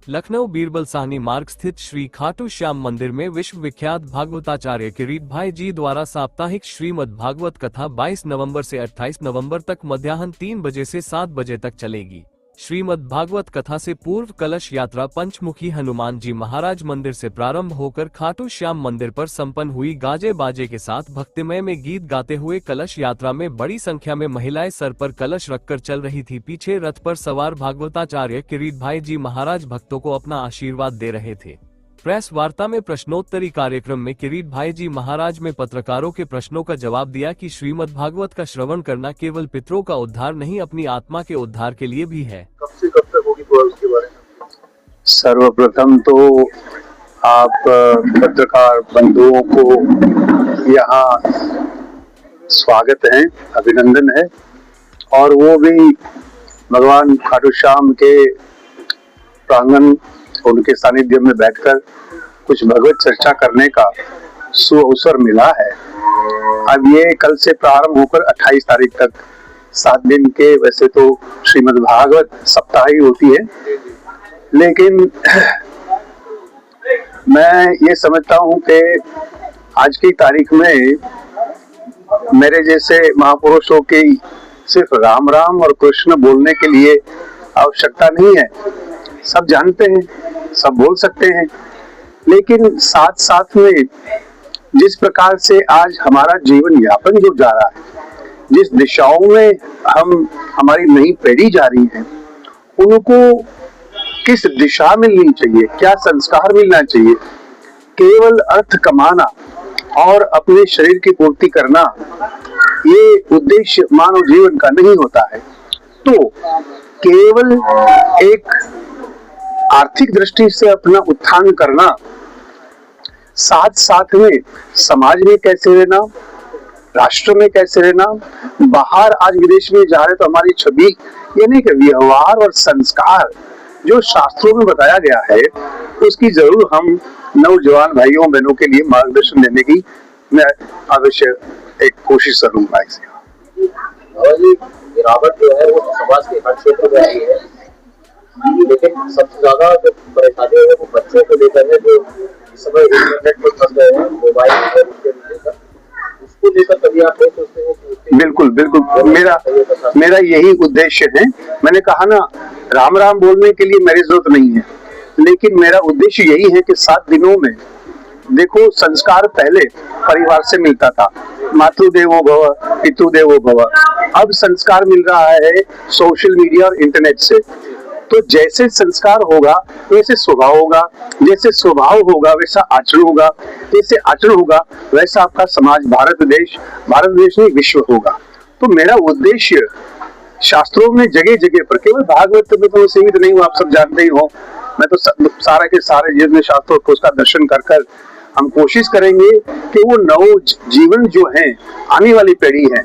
लखनऊ बीरबल साहनी मार्ग स्थित श्री खाटू श्याम मंदिर में विश्व विख्यात भागवताचार्य किरीट भाई जी द्वारा साप्ताहिक श्रीमद् भागवत कथा 22 नवंबर से 28 नवंबर तक मध्याह्न 3 बजे से 7 बजे तक चलेगी। श्रीमद् भागवत कथा से पूर्व कलश यात्रा पंचमुखी हनुमान जी महाराज मंदिर से प्रारंभ होकर खाटू श्याम मंदिर पर संपन्न हुई। गाजे बाजे के साथ भक्तिमय में गीत गाते हुए कलश यात्रा में बड़ी संख्या में महिलाएं सर पर कलश रखकर चल रही थी। पीछे रथ पर सवार भागवताचार्य किरीट भाई जी महाराज भक्तों को अपना आशीर्वाद दे रहे थे। प्रेस वार्ता में प्रश्नोत्तरी कार्यक्रम में किरीट भाई जी महाराज में पत्रकारों के प्रश्नों का जवाब दिया कि श्रीमद् भागवत का श्रवण करना केवल पितरों का उद्धार नहीं, अपनी आत्मा के उद्धार के लिए भी है। कब से कब तक होगी उसके बारे में? सर्वप्रथम तो आप पत्रकार बंधुओं को यहाँ स्वागत है, अभिनंदन है, और वो भी भगवान खाटू श्याम के प्रांगण उनके सानिध्य में बैठकर कुछ भगवत चर्चा करने का सुअवसर मिला है। अब ये कल से प्रारंभ होकर 28 तारीख तक 7 दिन के, वैसे तो श्रीमद् भागवत सप्ताह ही होती है, लेकिन मैं ये समझता हूँ कि आज की तारीख में मेरे जैसे महापुरुषों की सिर्फ राम राम और कृष्ण बोलने के लिए आवश्यकता नहीं है। सब जानते हैं, सब बोल सकते हैं, लेकिन साथ साथ में जिस प्रकार से आज हमारा जीवन यापन जो जा रहा है, जिस दिशाओं में हमारी नई पीढ़ी जा रही है, उनको किस दिशा मिलनी चाहिए, क्या संस्कार मिलना चाहिए। केवल अर्थ कमाना और अपने शरीर की पूर्ति करना ये उद्देश्य मानव जीवन का नहीं होता है। तो केवल एक आर्थिक दृष्टि से अपना उत्थान करना, साथ साथ में समाज में कैसे रहना, राष्ट्र में कैसे रहना, बाहर आज विदेश में जा रहे तो हमारी छवि, यानी कि व्यवहार और संस्कार जो शास्त्रों में बताया गया है, उसकी जरूर हम नौजवान भाइयों बहनों के लिए मार्गदर्शन देने की मैं अवश्य एक कोशिश करूंगा। गिरावट जो है वो समाज के हर क्षेत्र में आई है, लेकिन सबसे ज्यादा जो परेशानी है वो बच्चों को लेकर है, जो इस समय इंटरनेट पर फंस गए हैं, मोबाइल उसको लेकर कभी आप नहीं सोचते हैं? बिल्कुल बिल्कुल, मेरा यही उद्देश्य है। मैंने कहा ना, राम राम बोलने के लिए मेरी जरूरत नहीं है, लेकिन मेरा उद्देश्य यही है कि 7 दिनों में देखो, संस्कार पहले परिवार से मिलता था, मातृदेवो भव पितृदेवो भव। अब संस्कार मिल रहा है सोशल मीडिया और इंटरनेट से। तो जैसे संस्कार होगा वैसे स्वभाव होगा, जैसे स्वभाव होगा वैसा आचरण होगा, जैसे आचरण होगा वैसा आपका समाज, भारत देश नहीं विश्व होगा। तो मेरा उद्देश्य शास्त्रों में जगह जगह पर, केवल भागवत में तो सीमित नहीं हूँ, आप सब जानते ही हो। मैं तो सारे के सारे जितने शास्त्रों को उसका दर्शन कर हम कोशिश करेंगे कि वो नव जीवन जो है, आने वाली पीढ़ी है,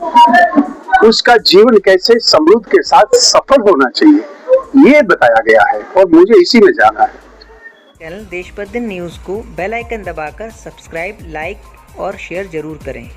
उसका जीवन कैसे समृद्ध के साथ सफल होना चाहिए, ये बताया गया है और मुझे इसी में जाना है। चैनल देशबंधु न्यूज़ को बेल आइकन दबाकर सब्सक्राइब, लाइक और शेयर जरूर करें।